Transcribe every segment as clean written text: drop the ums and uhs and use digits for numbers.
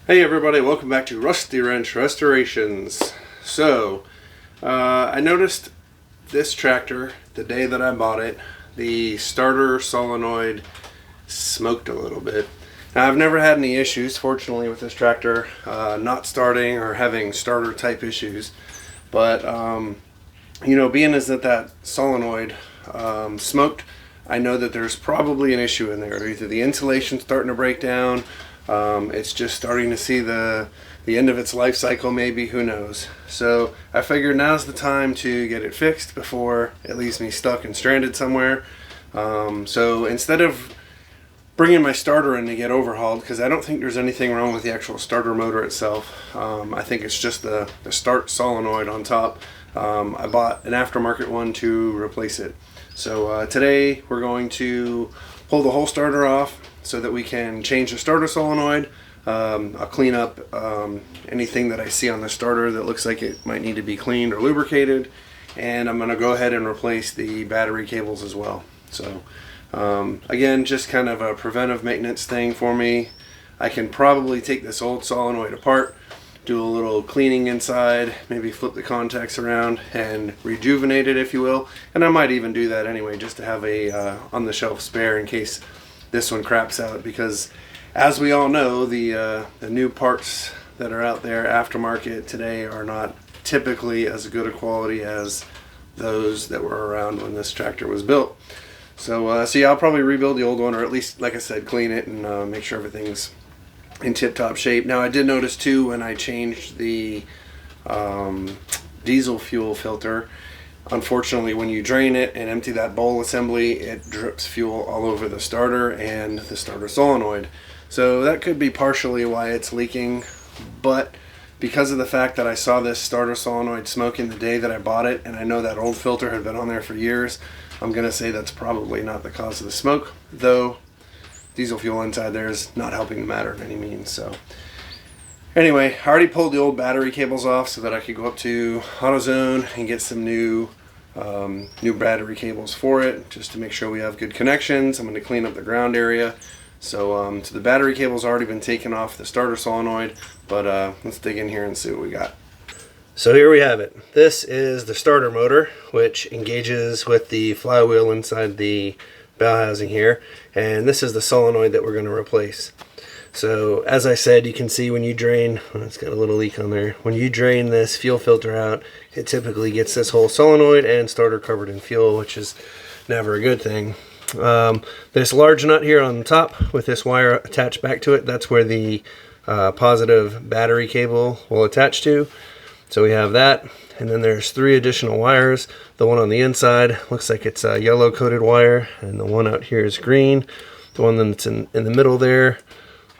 Hey everybody, welcome back to Rusty Wrench Restorations. So, I noticed this tractor, the day that I bought it, the starter solenoid smoked a little bit. Now I've never had any issues, fortunately, with this tractor, not starting or having starter type issues. But, you know, being as that solenoid smoked, I know that there's probably an issue in there. Either the insulation's starting to break down, it's just starting to see the end of its life cycle, maybe, who knows. So I figured now's the time to get it fixed before it leaves me stuck and stranded somewhere. So instead of bringing my starter in to get overhauled, because I don't think there's anything wrong with the actual starter motor itself, I think it's just the start solenoid on top. I bought an aftermarket one to replace it. So today we're going to pull the whole starter off so that we can change the starter solenoid. I'll clean up anything that I see on the starter that looks like it might need to be cleaned or lubricated, and I'm going to go ahead and replace the battery cables as well. So again, just kind of a preventive maintenance thing for me. I can probably take this old solenoid apart, do a little cleaning inside, maybe flip the contacts around and rejuvenate it, if you will. And I might even do that anyway, just to have a on the shelf spare in case this one craps out, because as we all know, the new parts that are out there aftermarket today are not typically as good a quality as those that were around when this tractor was built. So yeah, I'll probably rebuild the old one, or at least, like I said, clean it and make sure everything's in tip-top shape. Now I did notice too, when I changed the diesel fuel filter, unfortunately when you drain it and empty that bowl assembly, it drips fuel all over the starter and the starter solenoid. So that could be partially why it's leaking, but because of the fact that I saw this starter solenoid smoking the day that I bought it, and I know that old filter had been on there for years, I'm gonna say that's probably not the cause of the smoke, though diesel fuel inside there is not helping the matter in any means. So anyway, I already pulled the old battery cables off so that I could go up to AutoZone and get some new battery cables for it, just to make sure we have good connections. I'm going to clean up the ground area. So, so the battery cable's already been taken off the starter solenoid, but let's dig in here and see what we got. So here we have it. This is the starter motor, which engages with the flywheel inside the bow housing here, and this is the solenoid that we're going to replace. So as I said, you can see when you drain, it's got a little leak on there, when you drain this fuel filter out, it typically gets this whole solenoid and starter covered in fuel, which is never a good thing. This large nut here on the top with this wire attached back to it, that's where the positive battery cable will attach to. So we have that, and then there's 3 additional wires. The one on the inside looks like it's a yellow coated wire, and the one out here is green. The one that's in the middle there,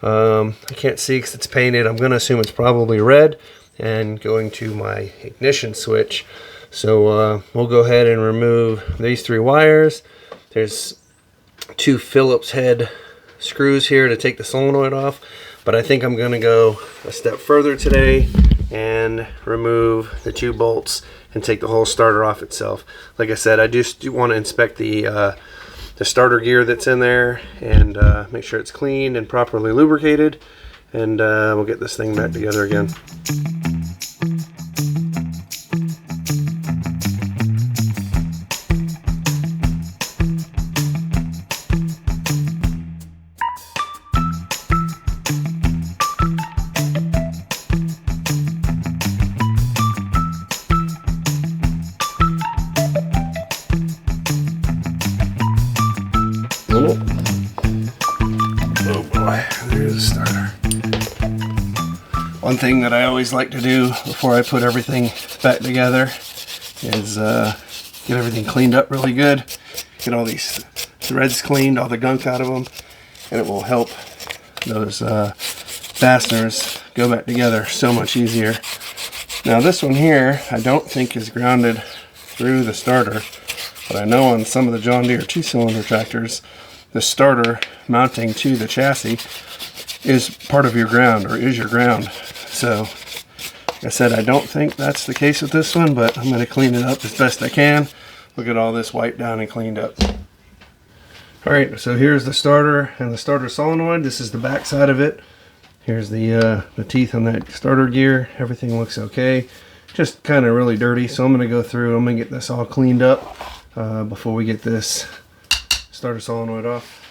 I can't see because it's painted. I'm going to assume it's probably red, and going to my ignition switch. So we'll go ahead and remove these 3 wires. There's 2 Phillips head screws here to take the solenoid off, but I think I'm going to go a step further today and remove the 2 bolts and take the whole starter off itself. Like I said, I just want to inspect the starter gear that's in there and make sure it's clean and properly lubricated, and we'll get this thing back together again. Oh boy, there's the starter. One thing that I always like to do before I put everything back together is get everything cleaned up really good. Get all these threads cleaned, all the gunk out of them, and it will help those fasteners go back together so much easier. Now this one here I don't think is grounded through the starter, but I know on some of the John Deere 2-cylinder tractors, the starter mounting to the chassis is part of your ground, or is your ground. So like I said, I don't think that's the case with this one, but I'm going to clean it up as best I can. Look at all this wiped down and cleaned up. Alright, so here's the starter and the starter solenoid. This is the back side of it. Here's the teeth on that starter gear. Everything looks okay. Just kind of really dirty, so I'm going to go through. I'm going to get this all cleaned up before we get this starter solenoid off.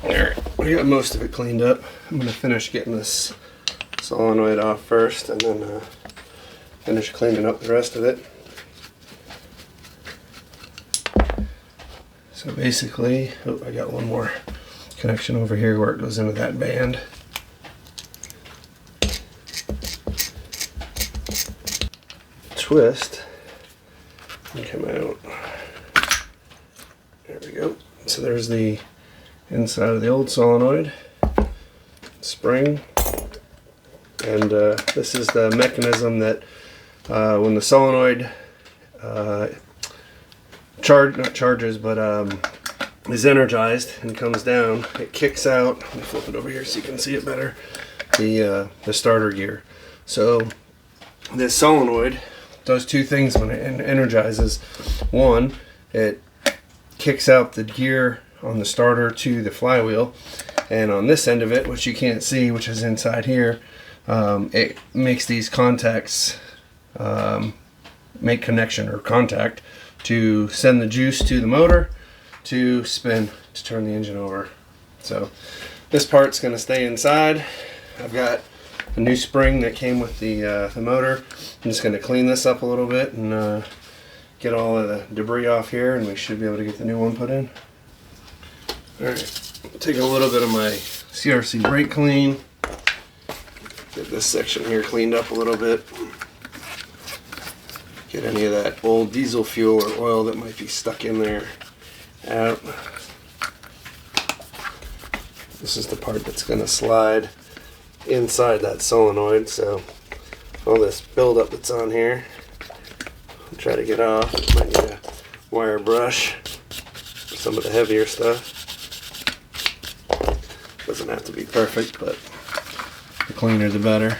Alright, we got most of it cleaned up. I'm going to finish getting this solenoid off first, and then finish cleaning up the rest of it. So basically, oh, I got one more connection over here where it goes into that band. Twist and come out. There we go. So there's the inside of the old solenoid spring, and this is the mechanism that when the solenoid is energized and comes down, it kicks out. Let me flip it over here so you can see it better. The starter gear. So this solenoid does two things when it energizes. One, it kicks out the gear on the starter to the flywheel, and on this end of it, which you can't see, which is inside here, it makes these contacts make connection or contact to send the juice to the motor to spin to turn the engine over. So this part's going to stay inside. I've got a new spring that came with the motor. I'm just going to clean this up a little bit and get all of the debris off here, and we should be able to get the new one put in. Alright, take a little bit of my CRC brake clean, get this section here cleaned up a little bit, get any of that old diesel fuel or oil that might be stuck in there out. This is the part that's going to slide inside that solenoid, so all this buildup that's on here, I'll try to get off. Might need a wire brush for some of the heavier stuff. Doesn't have to be perfect, but the cleaner the better.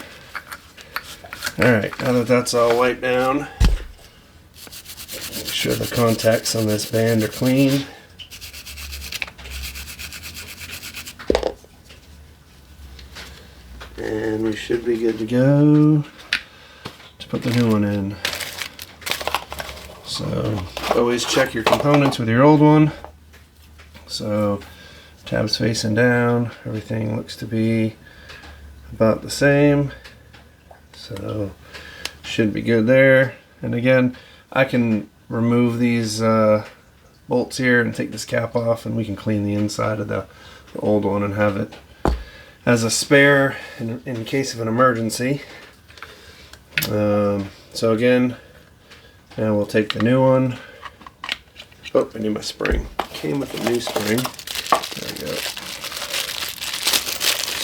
Alright, now that that's all wiped down, make sure the contacts on this band are clean. And we should be good to go to put the new one in. So always check your components with your old one. So tabs facing down, everything looks to be about the same. So should be good there. And again, I can remove these bolts here and take this cap off, and we can clean the inside of the old one and have it as a spare in case of an emergency. So again, now we'll take the new one. Oh, I need my spring. Came with a new spring. There we go.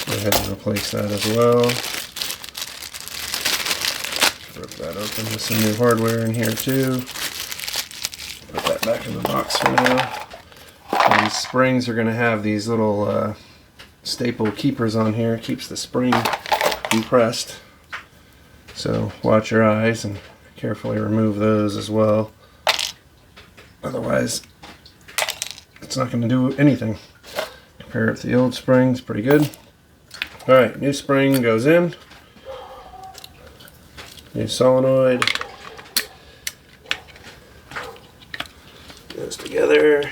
Go ahead and replace that as well. Rip that open with some new hardware in here too. Put that back in the box for now. And these springs are going to have these little staple keepers on here. Keeps the spring compressed. So watch your eyes and carefully remove those as well. Otherwise, it's not going to do anything. Compare it to the old springs, pretty good. Alright, new spring goes in. New solenoid goes together.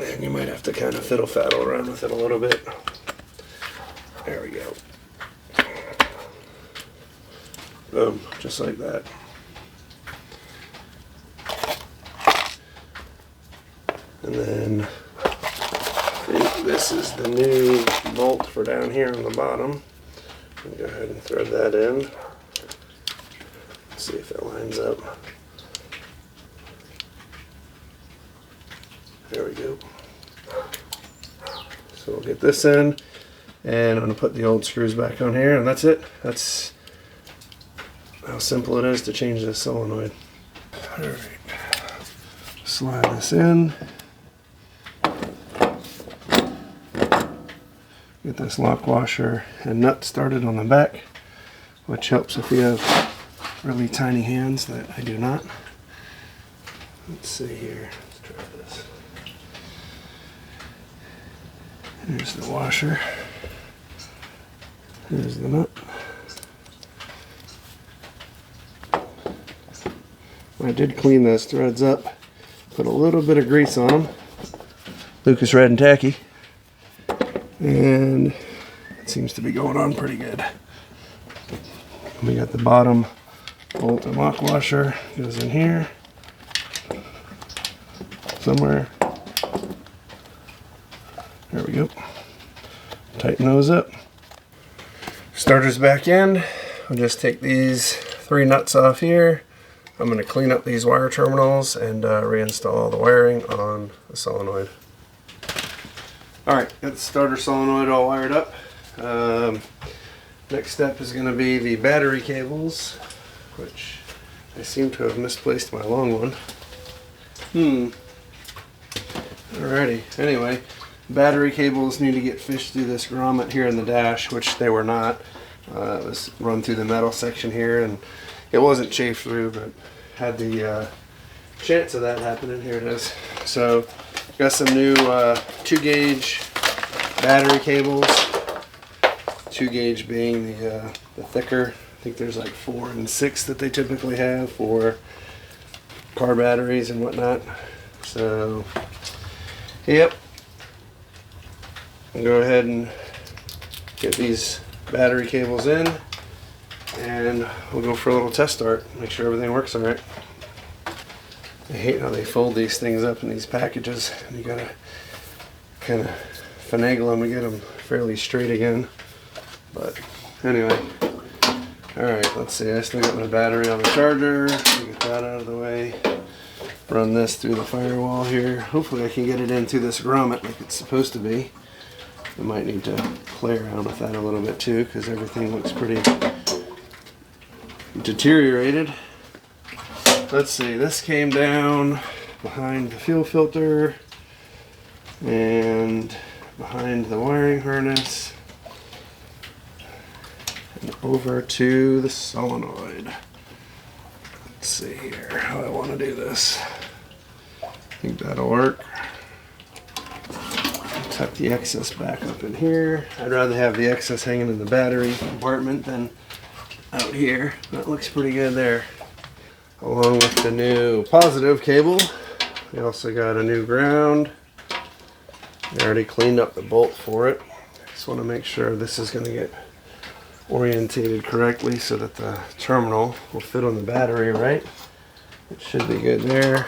And you might have to kind of fiddle-faddle around with it a little bit. There we go. Boom, just like that. And then I think this is the new bolt for down here on the bottom. I'll go ahead and thread that in. See if it lines up. There we go. So we'll get this in, and I'm going to put the old screws back on here, and that's it. That's how simple it is to change this solenoid. Alright, slide this in. Get this lock washer and nut started on the back, which helps if you have really tiny hands that I do not. Let's see here. Let's try this. Here's the washer. Here's the nut. I did clean those threads up, put a little bit of grease on them, Lucas Red and Tacky, and it seems to be going on pretty good. We got the bottom bolt and lock washer, goes in here somewhere. There we go. Tighten those up. Starter's back in. I'll just take these 3 nuts off here. I'm going to clean up these wire terminals and reinstall all the wiring on the solenoid. Alright, got the starter solenoid all wired up. Next step is going to be the battery cables, which I seem to have misplaced my long one. Alrighty, anyway, battery cables need to get fished through this grommet here in the dash, which they were not. It was run through the metal section here, and it wasn't chafed through, but had the chance of that happening. Here it is. So, got some new 2-gauge battery cables. 2-gauge being the thicker. I think there's like 4 and 6 that they typically have for car batteries and whatnot. So, yep. I'll go ahead and get these battery cables in, and we'll go for a little test start, make sure everything works alright. I hate how they fold these things up in these packages. You gotta kind of finagle them to get them fairly straight again. But anyway, alright, let's see. I still got my battery on the charger. Get that out of the way. Run this through the firewall here. Hopefully I can get it into this grommet like it's supposed to be. I might need to play around with that a little bit too, because everything looks pretty deteriorated. Let's see, this came down behind the fuel filter and behind the wiring harness and over to the solenoid. Let's see here how I want to do this. I think that'll work. Tuck the excess back up in here. I'd rather have the excess hanging in the battery compartment than out here. That looks pretty good there. Along with the new positive cable, we also got a new ground. I already cleaned up the bolt for it. Just want to make sure this is going to get orientated correctly so that the terminal will fit on the battery right. It should be good there.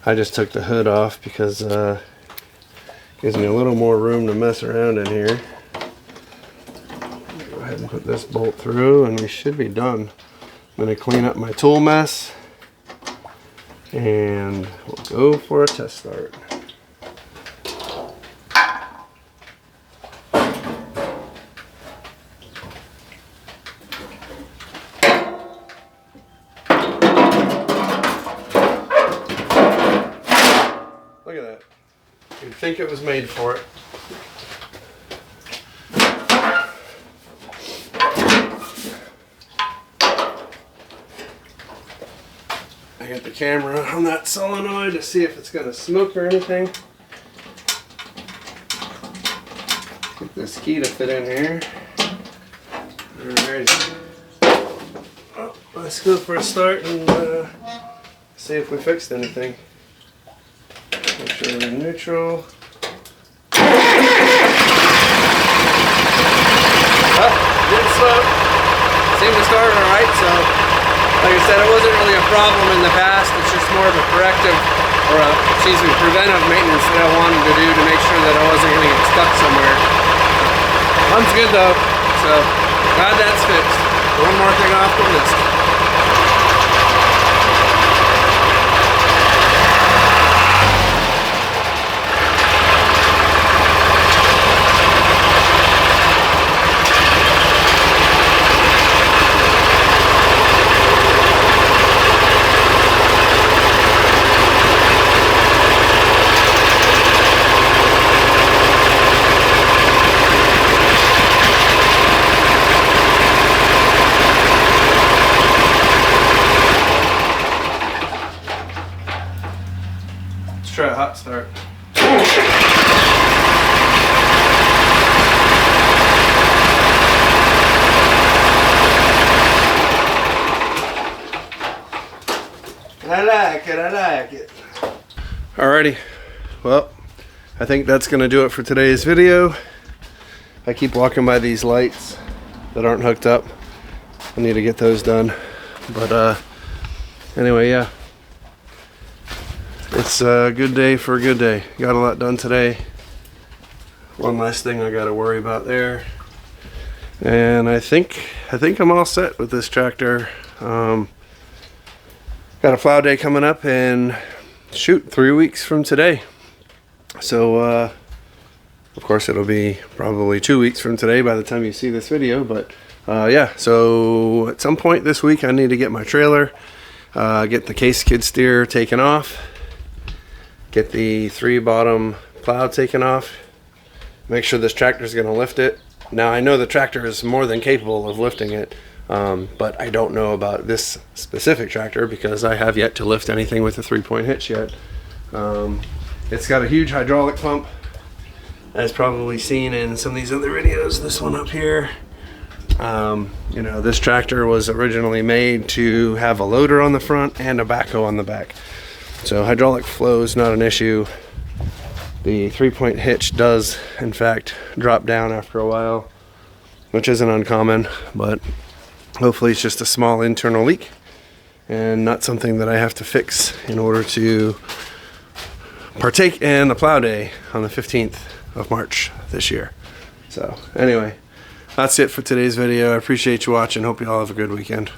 I just took the hood off because gives me a little more room to mess around in here. Go ahead and put this bolt through and we should be done. I'm going to clean up my tool mess and we'll go for a test start. Look at that. You'd think it was made for it. I got the camera on that solenoid to see if it's going to smoke or anything. Get this key to fit in here. Alright. Oh, let's go for a start and see if we fixed anything. Make sure we're in neutral. Didn't smoke. Seemed to start alright, so like I said, it wasn't really a problem in the past. It's just more of a corrective or preventive maintenance that I wanted to do to make sure that I wasn't going to get stuck somewhere. Runs good though, so glad that's fixed. One more thing off the list. Try a hot start. I like it. Alrighty, well, I think that's gonna do it for today's video. I keep walking by these lights that aren't hooked up. I need to get those done. But anyway, yeah. It's a good day for a good day. Got a lot done today. One last thing I gotta worry about there. And I think I'm all set with this tractor. Got a plow day coming up in, shoot, 3 weeks from today. So of course it'll be probably 2 weeks from today by the time you see this video, but yeah, so at some point this week I need to get my trailer, get the case skid steer taken off, get the 3 bottom plow taken off, make sure this tractor is going to lift it. Now I know the tractor is more than capable of lifting it, but I don't know about this specific tractor because I have yet to lift anything with a 3-point hitch yet. It's got a huge hydraulic pump, as probably seen in some of these other videos. This one up here. You know, this tractor was originally made to have a loader on the front and a backhoe on the back. So hydraulic flow is not an issue. The 3-point hitch does, in fact, drop down after a while, which isn't uncommon, but hopefully it's just a small internal leak and not something that I have to fix in order to partake in the plow day on the 15th of March this year. So anyway, that's it for today's video. I appreciate you watching. Hope you all have a good weekend.